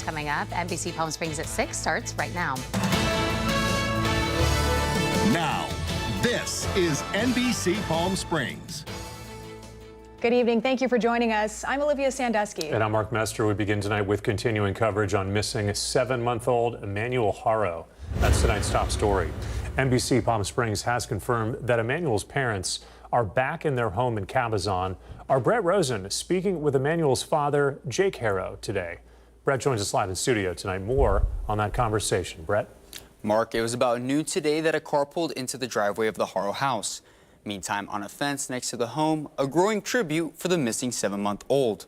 coming up. NBC Palm Springs at 6 starts right now. Now, this is NBC Palm Springs. Good evening. Thank you for joining us. I'm Olivia Sandusky. And I'm Mark Mester. We begin tonight with continuing coverage on missing 7-month-old Emmanuel Haro. That's tonight's top story. NBC Palm Springs has confirmed that Emmanuel's parents are back in their home in Cabazon. Our Brett Rosen speaking with Emmanuel's father, Jake Haro, today. Brett joins us live in studio tonight. More on that conversation. Brett? Mark, it was about noon today that a car pulled into the driveway of the Haro house. Meantime, on a fence next to the home, a growing tribute for the missing 7-month-old.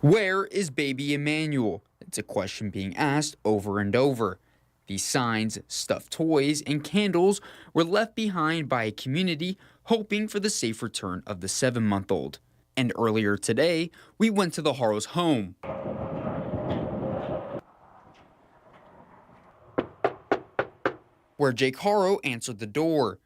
Where is baby Emmanuel? It's a question being asked over and over. These signs, stuffed toys, and candles were left behind by a community hoping for the safe return of the 7-month-old. And earlier today, we went to the Haro's home. Where Jake Haro answered the door.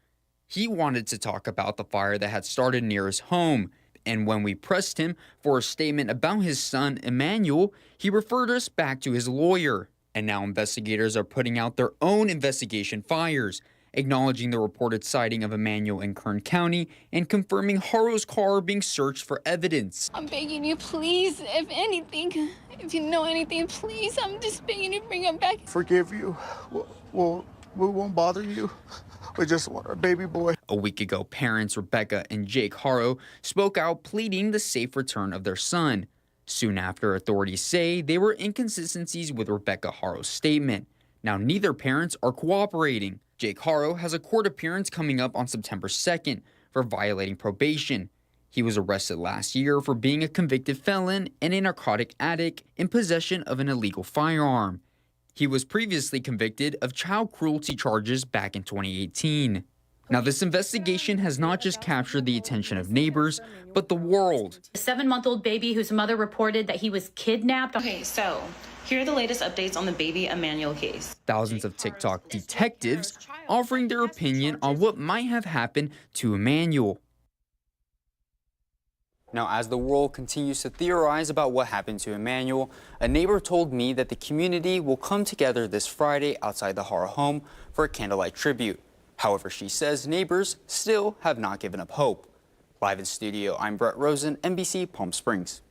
He wanted to talk about the fire that had started near his home. And when we pressed him for a statement about his son, Emmanuel, he referred us back to his lawyer. And now investigators are putting out their own investigation fires, acknowledging the reported sighting of Emmanuel in Kern County and confirming Haro's car being searched for evidence. I'm begging you, please, if anything, if you know anything, please, I'm just begging you to bring him back. Forgive you. We won't bother you. We just want our baby boy. A week ago, parents Rebecca and Jake Haro spoke out pleading the safe return of their son. Soon after, authorities say there were inconsistencies with Rebecca Haro's statement. Now neither parents are cooperating. Jake Haro has a court appearance coming up on September 2nd for violating probation. He was arrested last year for being a convicted felon and a narcotic addict in possession of an illegal firearm. He was previously convicted of child cruelty charges back in 2018. Now, this investigation has not just captured the attention of neighbors, but the world. A 7-month-old baby whose mother reported that he was kidnapped. Okay, so here are the latest updates on the baby Emmanuel case. Thousands of TikTok detectives offering their opinion on what might have happened to Emmanuel. Now, as the world continues to theorize about what happened to Emmanuel, a neighbor told me that the community will come together this Friday outside the Haro home for a candlelight tribute. However, she says neighbors still have not given up hope. Live in studio, I'm Brett Rosen, NBC Palm Springs.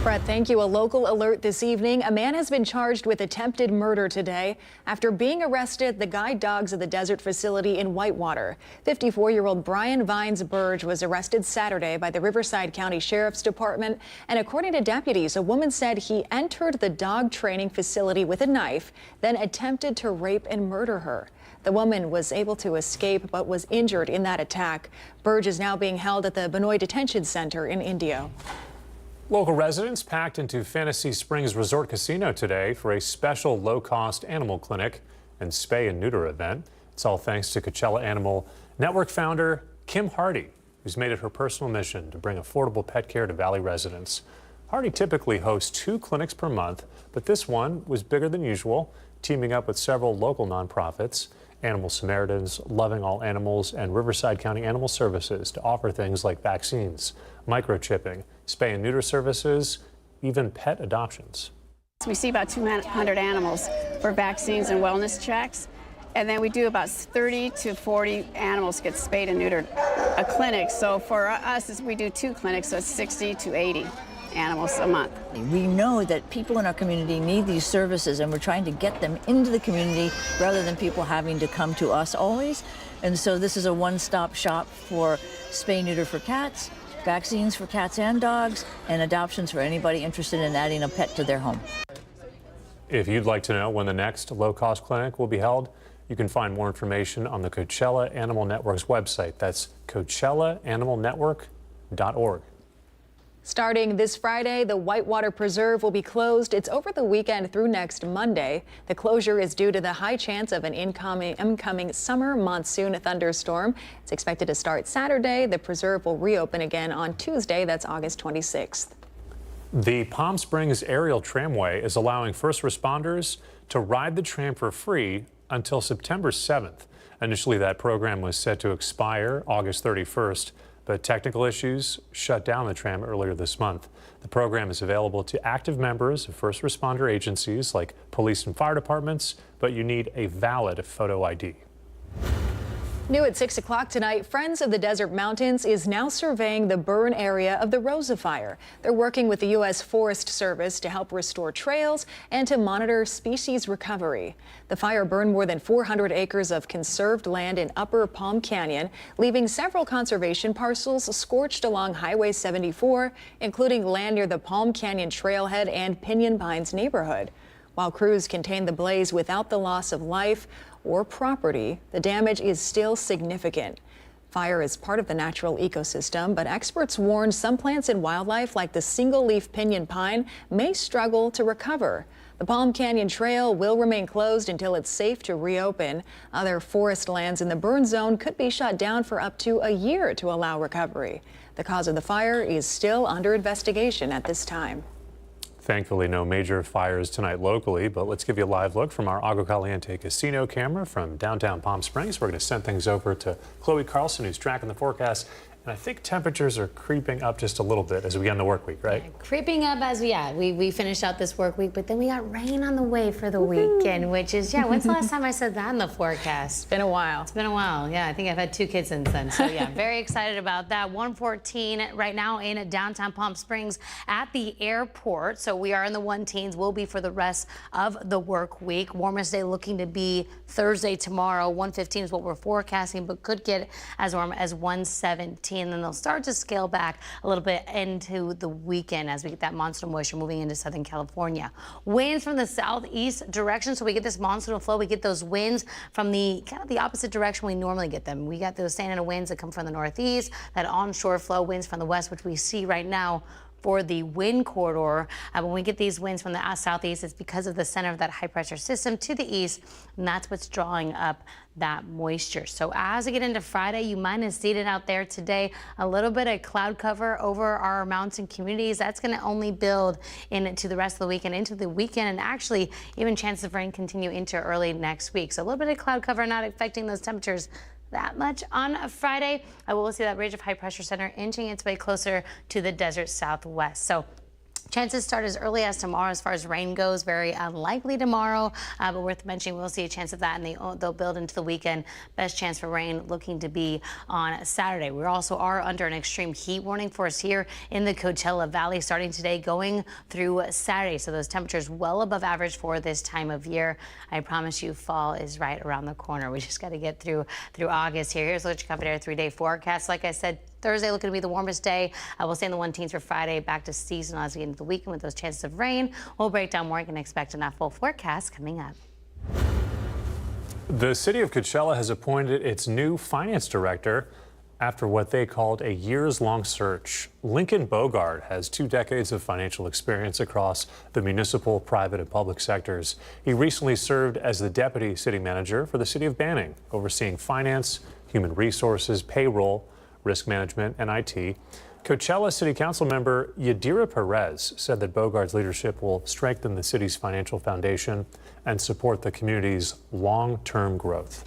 Brett, thank you. A local alert this evening. A man has been charged with attempted murder today after being arrested at the guide dogs of the desert facility in Whitewater. 54-year-old Brian Vines Burge was arrested Saturday by the Riverside County Sheriff's Department. And according to deputies, a woman said he entered the dog training facility with a knife, then attempted to rape and murder her. The woman was able to escape but was injured in that attack. Burge is now being held at the Benoit Detention Center in Indio. Local residents packed into Fantasy Springs Resort Casino today for a special low-cost animal clinic and spay and neuter event. It's all thanks to Coachella Animal Network founder Kim Hardy, who's made it her personal mission to bring affordable pet care to Valley residents. Hardy typically hosts 2 clinics per month, but this one was bigger than usual, teaming up with several local nonprofits, Animal Samaritans, Loving All Animals, and Riverside County Animal Services to offer things like vaccines, microchipping, spay and neuter services, even pet adoptions. We see about 200 animals for vaccines and wellness checks, and then we do about 30 to 40 animals get spayed and neutered a clinic. So for us, we do 2 clinics, so it's 60 to 80 animals a month. We know that people in our community need these services, and we're trying to get them into the community rather than people having to come to us always. And so this is a one-stop shop for spay neuter for cats, vaccines for cats and dogs, and adoptions for anybody interested in adding a pet to their home. If you'd like to know when the next low-cost clinic will be held, you can find more information on the Coachella Animal Network's website. That's CoachellaAnimalNetwork.org. Starting this Friday, the Whitewater Preserve will be closed. It's over the weekend through next Monday. The closure is due to the high chance of an incoming summer monsoon thunderstorm. It's expected to start Saturday. The preserve will reopen again on Tuesday. That's August 26th. The Palm Springs aerial tramway is allowing first responders to ride the tram for free until September 7th. Initially, that program was set to expire August 31st, but technical issues shut down the tram earlier this month. The program is available to active members of first responder agencies like police and fire departments, but you need a valid photo ID. New at 6 o'clock tonight, Friends of the Desert Mountains is now surveying the burn area of the Rosa Fire. They're working with the U.S. Forest Service to help restore trails and to monitor species recovery. The fire burned more than 400 acres of conserved land in Upper Palm Canyon, leaving several conservation parcels scorched along Highway 74, including land near the Palm Canyon Trailhead and Pinyon Pines neighborhood. While crews contained the blaze without the loss of life or property, the damage is still significant. Fire is part of the natural ecosystem, but experts warn some plants and wildlife, like the single-leaf pinyon pine, may struggle to recover. The Palm Canyon Trail will remain closed until it's safe to reopen. Other forest lands in the burn zone could be shut down for up to a year to allow recovery. The cause of the fire is still under investigation at this time. Thankfully, no major fires tonight locally, but let's give you a live look from our Agua Caliente casino camera from downtown Palm Springs. We're going to send things over to Chloe Carlson, who's tracking the forecast. And I think temperatures are creeping up just a little bit as we get into work week, right? Yeah, creeping up as we finish out this work week, but then we got rain on the way for the weekend, which is, when's the last time I said that in the forecast? It's been a while. It's been a while, yeah. I think I've had 2 kids since then, so yeah, very excited about that. 114 right now in downtown Palm Springs at the airport. So we are in the 110s, will be for the rest of the work week. Warmest day looking to be Thursday tomorrow. 115 is what we're forecasting, but could get as warm as 117. And then they'll start to scale back a little bit into the weekend as we get that monsoon moisture moving into Southern California. Winds from the southeast direction, so we get this monsoon flow. We get those winds from the kind of the opposite direction we normally get them. We got those Santa Ana winds that come from the northeast, that onshore flow winds from the west, which we see right now for the wind corridor. When we get these winds from the southeast, it's because of the center of that high pressure system to the east, and that's what's drawing up that moisture. So as we get into Friday, you might have seen it out there today, a little bit of cloud cover over our mountain communities. That's going to only build into the rest of the weekend, into the weekend, and actually even chances of rain continue into early next week. So a little bit of cloud cover not affecting those temperatures that much on a Friday. I will see that ridge of high pressure center inching its way closer to the desert southwest. So chances start as early as tomorrow as far as rain goes. Very unlikely tomorrow, but worth mentioning, we'll see a chance of that, and they'll build into the weekend. Best chance for rain looking to be on Saturday. We also are under an extreme heat warning for us here in the Coachella Valley starting today going through Saturday. So those temperatures well above average for this time of year. I promise you fall is right around the corner. We just got to get through August here. Here's what you covered, our 3-day forecast. Like I said, Thursday looking to be the warmest day. We'll stay in the 110s for Friday, back to seasonal as we get into the weekend with those chances of rain. We'll break down more. You can expect a full forecast coming up. The city of Coachella has appointed its new finance director after what they called a years-long search. Lincoln Bogard has 2 decades of financial experience across the municipal, private, and public sectors. He recently served as the deputy city manager for the city of Banning, overseeing finance, human resources, payroll, risk management, and IT. Coachella City Council member Yadira Perez said that Bogard's leadership will strengthen the city's financial foundation and support the community's long-term growth.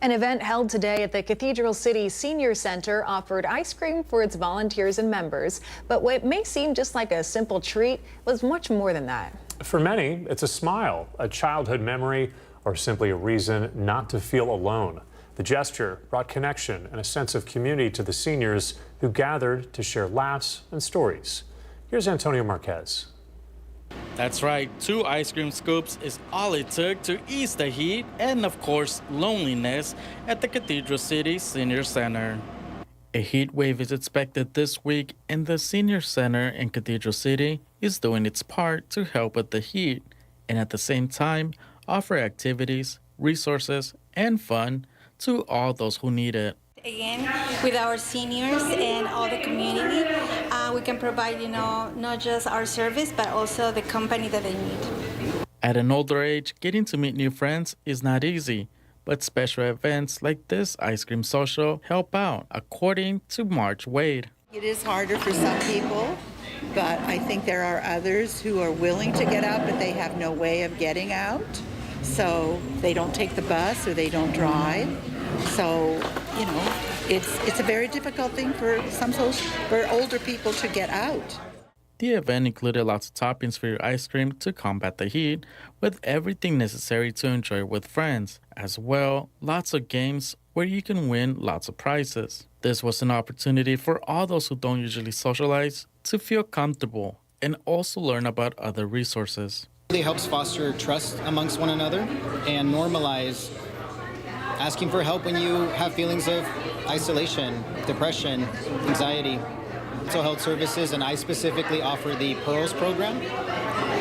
An event held today at the Cathedral City Senior Center offered ice cream for its volunteers and members, but what may seem just like a simple treat was much more than that. For many, it's a smile, a childhood memory, or simply a reason not to feel alone. The gesture brought connection and a sense of community to the seniors who gathered to share laughs and stories. Here's Antonio Marquez. That's right, 2 ice cream scoops is all it took to ease the heat and, of course, loneliness at the Cathedral City Senior Center. A heat wave is expected this week, and the Senior Center in Cathedral City is doing its part to help with the heat and at the same time offer activities, resources, and fun to all those who need it. Again, with our seniors and all the community, we can provide, not just our service, but also the company that they need. At an older age, getting to meet new friends is not easy, but special events like this ice cream social help out, according to Marge Wade. It is harder for some people, but I think there are others who are willing to get out, but they have no way of getting out. So they don't take the bus or they don't drive. So, it's a very difficult thing for for older people to get out. The event included lots of toppings for your ice cream to combat the heat, with everything necessary to enjoy with friends. As well, lots of games where you can win lots of prizes. This was an opportunity for all those who don't usually socialize to feel comfortable and also learn about other resources. It really helps foster trust amongst one another and normalize asking for help when you have feelings of isolation, depression, anxiety. Mental health services, and I specifically offer the Pearls program,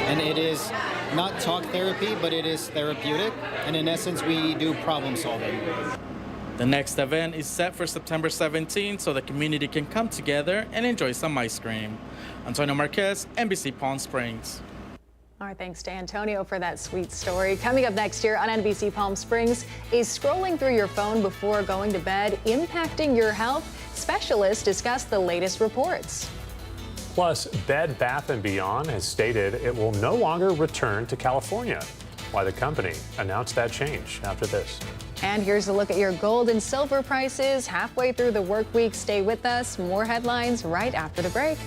and it is not talk therapy, but it is therapeutic, and in essence we do problem solving. The next event is set for September 17th so the community can come together and enjoy some ice cream. Antonio Marquez, NBC Palm Springs. All right, thanks to Antonio for that sweet story. Coming up next year on NBC Palm Springs, is scrolling through your phone before going to bed impacting your health? Specialists discuss the latest reports. Plus, Bed Bath & Beyond has stated it will no longer return to California. Why the company announced that change after this. And here's a look at your gold and silver prices halfway through the work week. Stay with us. More headlines right after the break.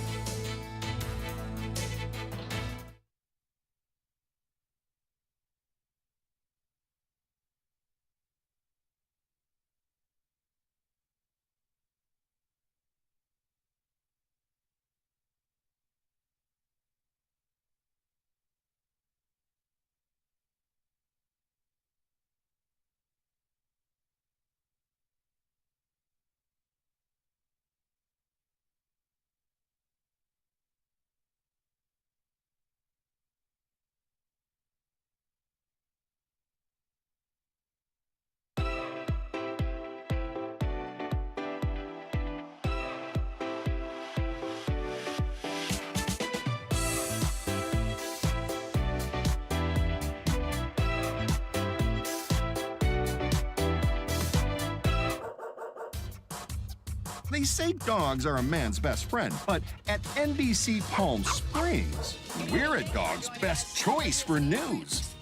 They say dogs are a man's best friend, but at NBC Palm Springs, we're a dog's best choice for news.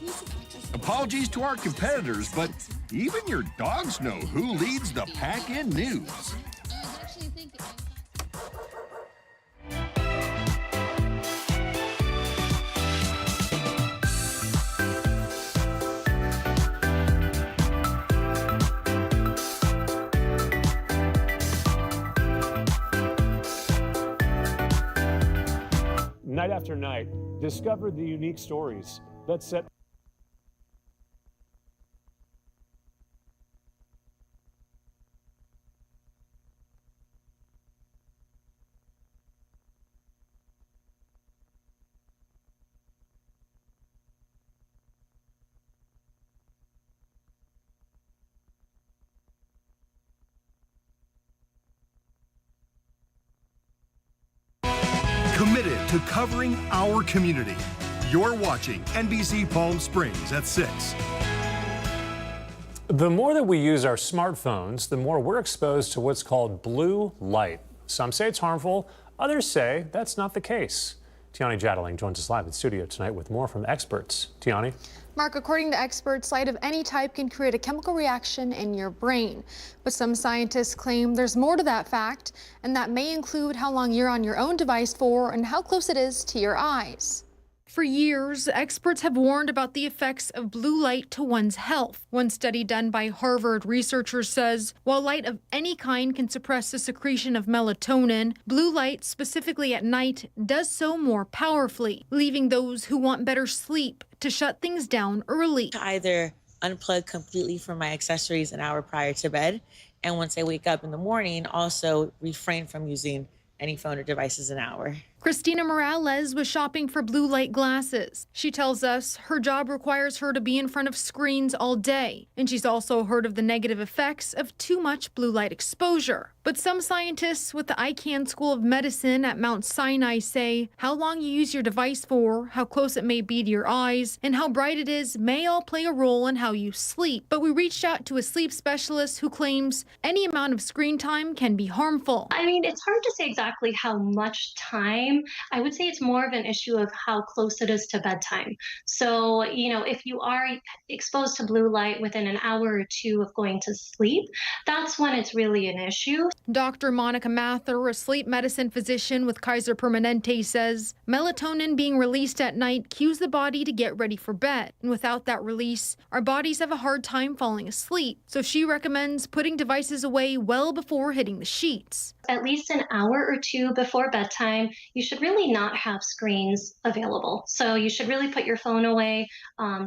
Apologies to our competitors, but even your dogs know who leads the pack in news. Night after night, discover the unique stories that set Committed to covering our community. You're watching NBC Palm Springs at 6. The more that we use our smartphones, the more we're exposed to what's called blue light. Some say it's harmful, others say that's not the case. Tiani Jadaling joins us live in studio tonight with more from experts. Tiani? Mark, according to experts, light of any type can create a chemical reaction in your brain. But some scientists claim there's more to that fact, and that may include how long you're on your own device for and how close it is to your eyes. For years, experts have warned about the effects of blue light to one's health. One study done by Harvard researchers says, while light of any kind can suppress the secretion of melatonin, blue light, specifically at night, does so more powerfully, leaving those who want better sleep to shut things down early. Either unplug completely from my accessories an hour prior to bed, and once I wake up in the morning, also refrain from using any phone or devices an hour. Christina Morales was shopping for blue light glasses. She tells us her job requires her to be in front of screens all day, and she's also heard of the negative effects of too much blue light exposure. But some scientists with the Icahn School of Medicine at Mount Sinai say how long you use your device for, how close it may be to your eyes, and how bright it is may all play a role in how you sleep. But we reached out to a sleep specialist who claims any amount of screen time can be harmful. I mean, it's hard to say exactly how much time bedtime, I would say it's more of an issue of how close it is to bedtime. So, if you are exposed to blue light within an hour or two of going to sleep, that's when it's really an issue. Dr. Monica Mather, a sleep medicine physician with Kaiser Permanente, says melatonin being released at night cues the body to get ready for bed. And without that release, our bodies have a hard time falling asleep. So she recommends putting devices away well before hitting the sheets. At least an hour or two before bedtime, you should really not have screens available. So you should really put your phone away,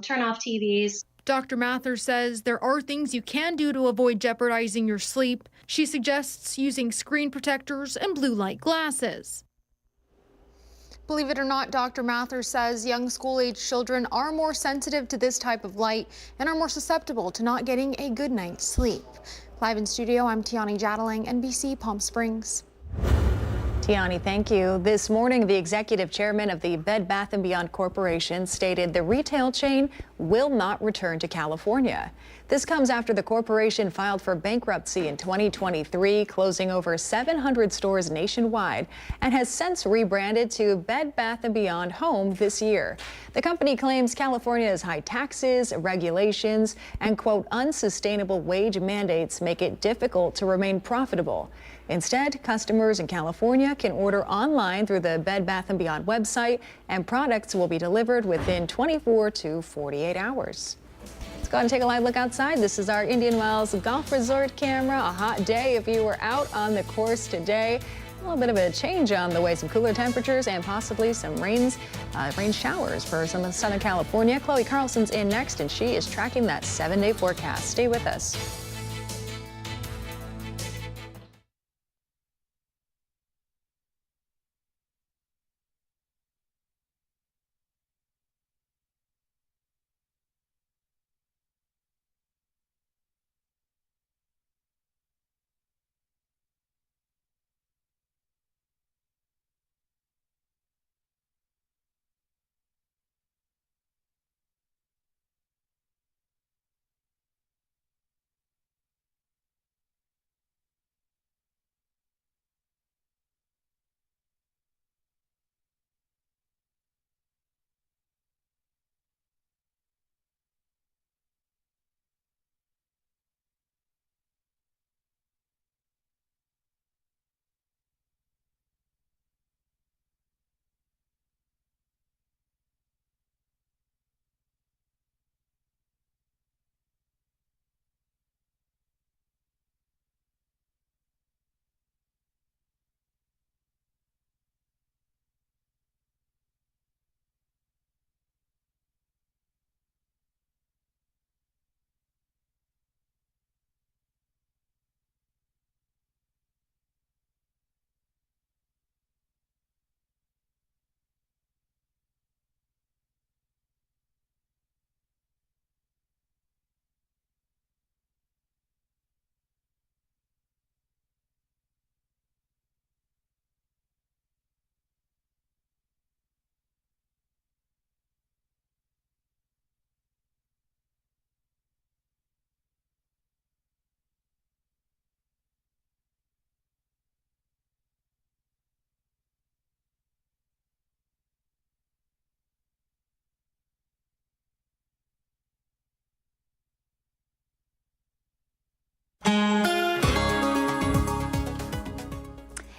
turn off TVs. Dr. Mather says there are things you can do to avoid jeopardizing your sleep. She suggests using screen protectors and blue light glasses. Believe it or not, Dr. Mather says young school-age children are more sensitive to this type of light and are more susceptible to not getting a good night's sleep. Live in studio, I'm Tiani Jadaling, NBC Palm Springs. Tiani, thank you. This morning, the executive chairman of the Bed Bath & Beyond Corporation stated the retail chain will not return to California. This comes after the corporation filed for bankruptcy in 2023, closing over 700 stores nationwide, and has since rebranded to Bed Bath & Beyond Home this year. The company claims California's high taxes, regulations, and, quote, unsustainable wage mandates make it difficult to remain profitable. Instead, customers in California can order online through the Bed Bath & Beyond website, and products will be delivered within 24 to 48 hours. Let's go ahead and take a live look outside. This is our Indian Wells Golf Resort camera. A hot day if you were out on the course today. A little bit of a change on the way, some cooler temperatures and possibly some rain showers for some of Southern California. Chloe Carlson's in next, and she is tracking that 7-day forecast. Stay with us.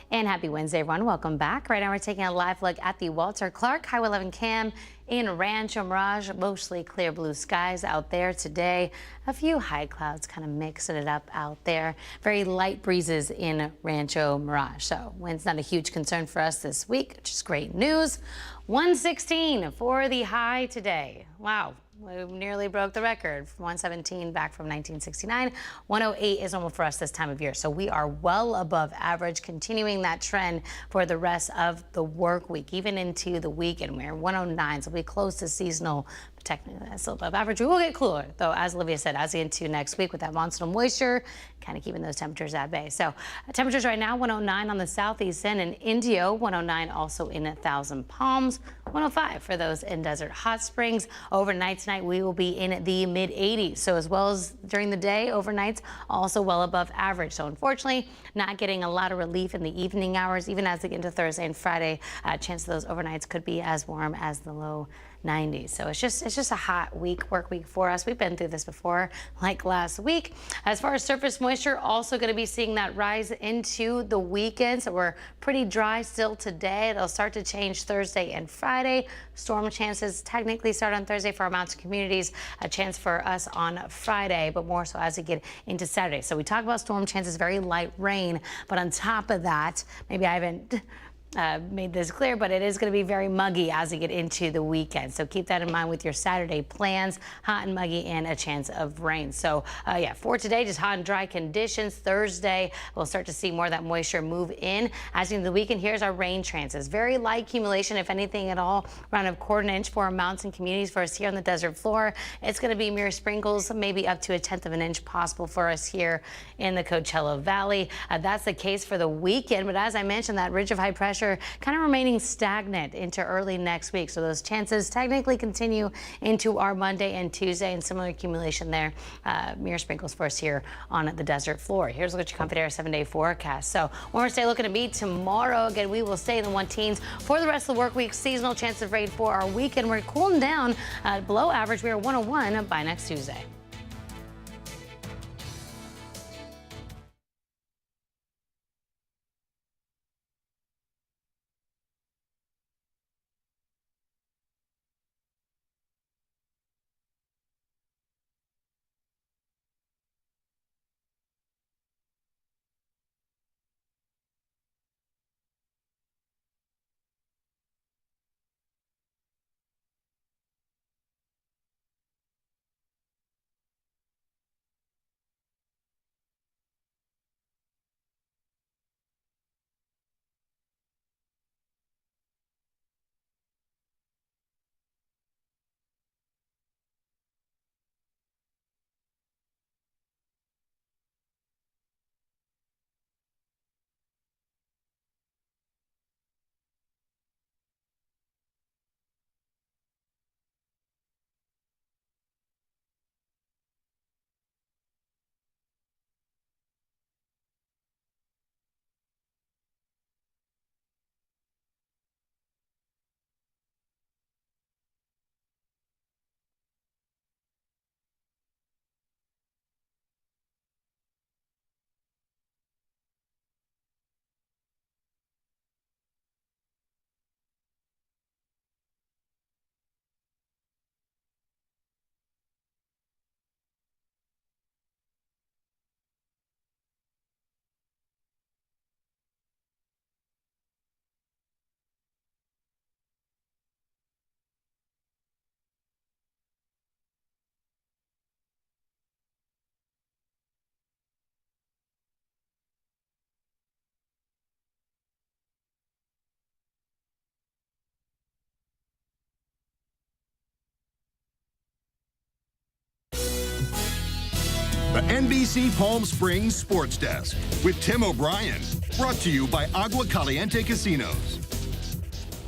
And happy Wednesday, everyone. Welcome back. Right now, we're taking a live look at the Walter Clark Highway 11 cam in Rancho Mirage. Mostly clear blue skies out there today. A few high clouds kind of mixing it up out there. Very light breezes in Rancho Mirage. So wind's not a huge concern for us this week, which is great news. 116 for the high today. Wow. We nearly broke the record. 117 back from 1969. 108 is normal for us this time of year. So we are well above average, continuing that trend for the rest of the work week, even into the weekend. We're 109, so we'll be close to seasonal. Technically, that's still above average. We will get cooler, though, as Olivia said, as we get into next week with that monsoonal moisture, kind of keeping those temperatures at bay. So temperatures right now, 109 on the southeast end in Indio, 109 also in Thousand Palms, lows 105 for those in Desert Hot Springs. Overnight tonight, we will be in the mid-80s. So as well as during the day, overnights also well above average. So unfortunately, not getting a lot of relief in the evening hours, even as we get into Thursday and Friday. Chance of those overnights could be as warm as the low 90s. So it's just a hot work week for us. We've been through this before, like last week. As far as surface moisture, also going to be seeing that rise into the weekend. So we're pretty dry still today. It'll start to change Thursday and Friday. Storm chances technically start on Thursday for our mountain communities. A chance for us on Friday, but more so as we get into Saturday. So we talk about storm chances, very light rain, but on top of that, maybe I haven't made this clear, but it is going to be very muggy as we get into the weekend. So keep that in mind with your Saturday plans. Hot and muggy and a chance of rain. So yeah, for today, just hot and dry conditions. Thursday, we'll start to see more of that moisture move in. As in the weekend, here's our rain chances. Very light accumulation, if anything at all, around a quarter inch for our mountain communities for us here on the desert floor. It's going to be mere sprinkles, maybe up to a 1/10 of an inch possible for us here in the Coachella Valley. That's the case for the weekend. But as I mentioned, that ridge of high pressure kind of remaining stagnant into early next week. So those chances technically continue into our Monday and Tuesday, and similar accumulation there. Mere sprinkles for us here on the desert floor. Here's a look at your Comfort Air 7-day forecast. So Wednesday looking to be tomorrow. Again, we will stay in the 1 teens for the rest of the work week. Seasonal chance of rain for our weekend. We're cooling down below average. We are 101 by next Tuesday. The NBC Palm Springs Sports Desk with Tim O'Brien. Brought to you by Agua Caliente Casinos.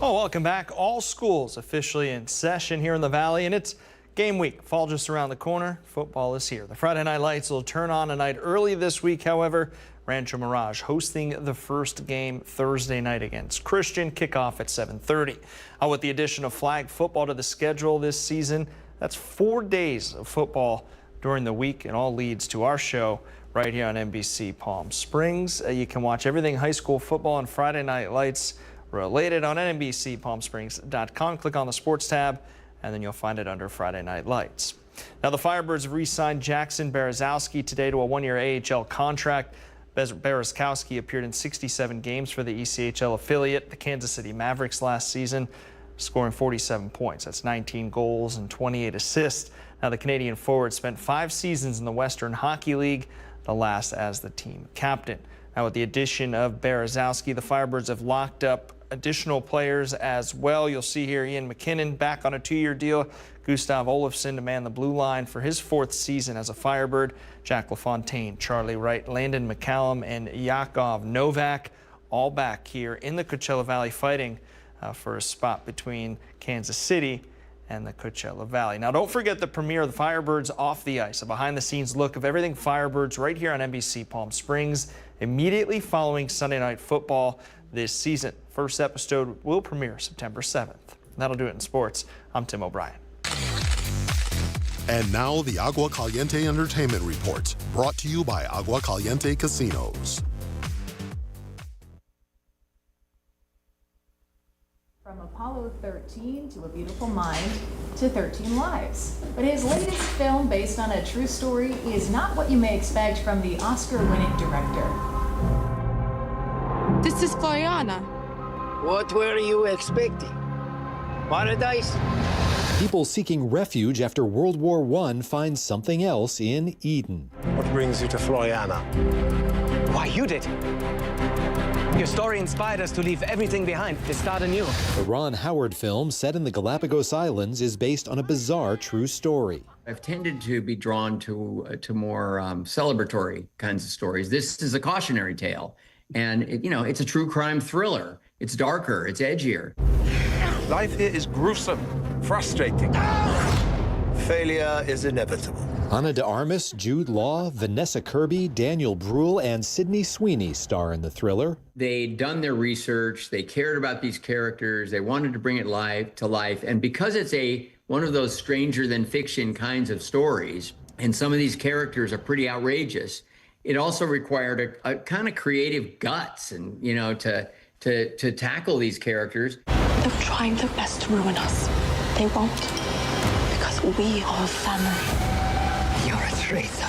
Oh, welcome back. All schools officially in session here in the Valley, and it's game week. Fall just around the corner. Football is here. The Friday night lights will turn on a night early this week, however. Rancho Mirage hosting the first game Thursday night against Christian. Kickoff at 7:30. With the addition of flag football to the schedule this season, that's 4 days of football during the week, and all leads to our show right here on NBC Palm Springs. You can watch everything high school football on Friday Night Lights related on NBCPalmSprings.com. Click on the sports tab, and then you'll find it under Friday Night Lights. Now, the Firebirds have re-signed Jackson Berezowski today to a 1-year AHL contract. Berezowski appeared in 67 games for the ECHL affiliate, the Kansas City Mavericks, last season, scoring 47 points. That's 19 goals and 28 assists. Now, the Canadian forward spent 5 seasons in the Western Hockey League, the last as the team captain. Now, with the addition of Berezowski, the Firebirds have locked up additional players as well. You'll see here Ian McKinnon back on a 2-year deal. Gustav Olofsson to man the blue line for his 4th season as a Firebird. Jack LaFontaine, Charlie Wright, Landon McCallum, and Yakov Novak all back here in the Coachella Valley fighting for a spot between Kansas City and the Coachella Valley. Now, don't forget the premiere of the Firebirds Off the Ice, a behind-the-scenes look of everything Firebirds right here on NBC Palm Springs, immediately following Sunday Night Football this season. First episode will premiere September 7th. That'll do it in sports. I'm Tim O'Brien. And now the Agua Caliente Entertainment Report, brought to you by Agua Caliente Casinos. From Apollo 13 to A Beautiful Mind to 13 Lives. But his latest film, based on a true story, is not what you may expect from the Oscar-winning director. This is Floriana. What were you expecting? Paradise? People seeking refuge after World War I find something else in Eden. What brings you to Floriana? Why, you did. Your story inspired us to leave everything behind, to start anew. The Ron Howard film, set in the Galapagos Islands, is based on a bizarre true story. I've tended to be drawn to more celebratory kinds of stories. This is a cautionary tale, and it's a true crime thriller. It's darker, it's edgier. Life here is gruesome, frustrating. Failure is inevitable. Ana de Armas, Jude Law, Vanessa Kirby, Daniel Bruhl, and Sydney Sweeney star in the thriller. They'd done their research, they cared about these characters, they wanted to bring it to life, and because it's one of those stranger than fiction kinds of stories, and some of these characters are pretty outrageous, it also required a kind of creative guts and, to tackle these characters. They're trying their best to ruin us. They won't, because we are family. You're a traitor.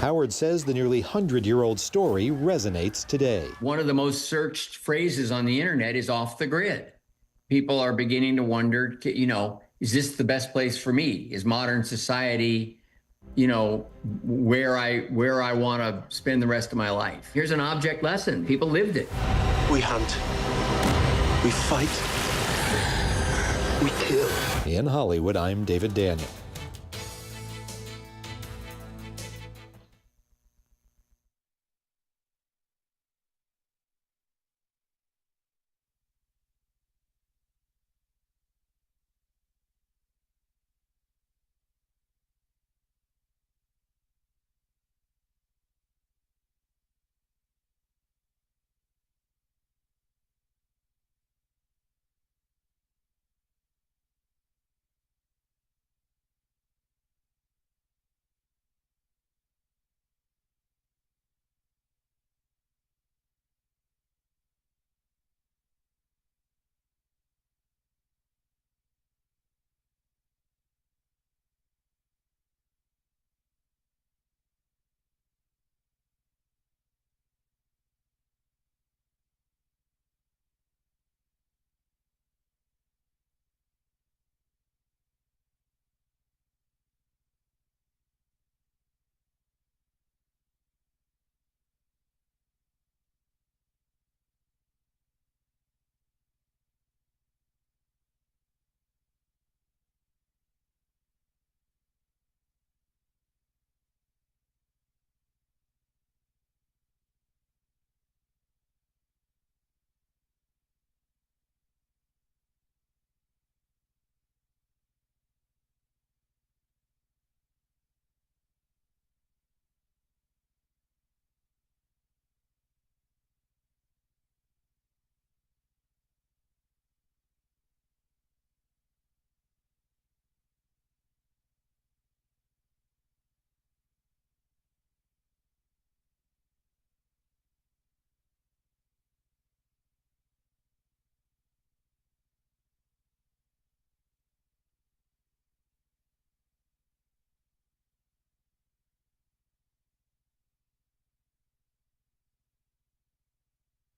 Howard says the nearly 100-year-old story resonates today. One of the most searched phrases on the internet is off the grid. People are beginning to wonder, is this the best place for me? Is modern society, where I want to spend the rest of my life? Here's an object lesson. People lived it. We hunt. We fight. We kill. In Hollywood, I'm David Daniel.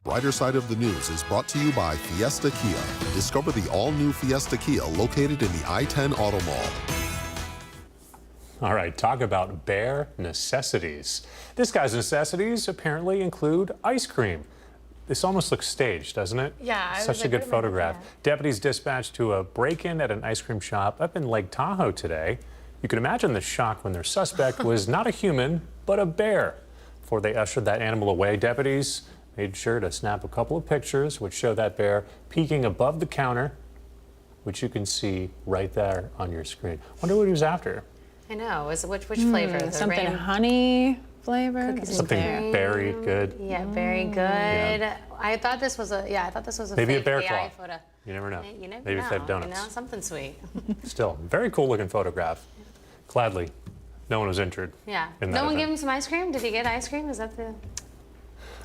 Brighter Side of the News is brought to you by Fiesta Kia. Discover the all-new Fiesta Kia located in the I-10 Auto Mall. All right, talk about bare necessities. This guy's necessities apparently include ice cream. This almost looks staged, doesn't it? Yeah. Such a good photograph. Deputies dispatched to a break-in at an ice cream shop up in Lake Tahoe today. You can imagine the shock when their suspect was not a human, but a bear. Before they ushered that animal away, deputies made sure to snap a couple of pictures which show that bear peeking above the counter, which you can see right there on your screen. Wonder what he was after. I know. Which flavor? The Something rain- honey flavored. Something berry good. Yeah, very good. Yeah. I thought this was a Maybe a fake bear AI claw. photo. You never know. You never Maybe know. if they have donuts. You know, something sweet. Still, very cool looking photograph. Gladly, no one was injured. Yeah. in that No one event. gave him some ice cream? Did he get ice cream? Is that the?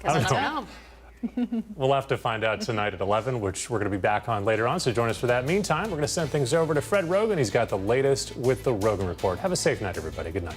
I Guess don't I don't know. We'll have to find out tonight at 11, which we're going to be back on later on, so join us for that. Meantime, we're going to send things over to Fred Rogan. He's got the latest with the Rogan Report. Have a safe night, everybody. Good night.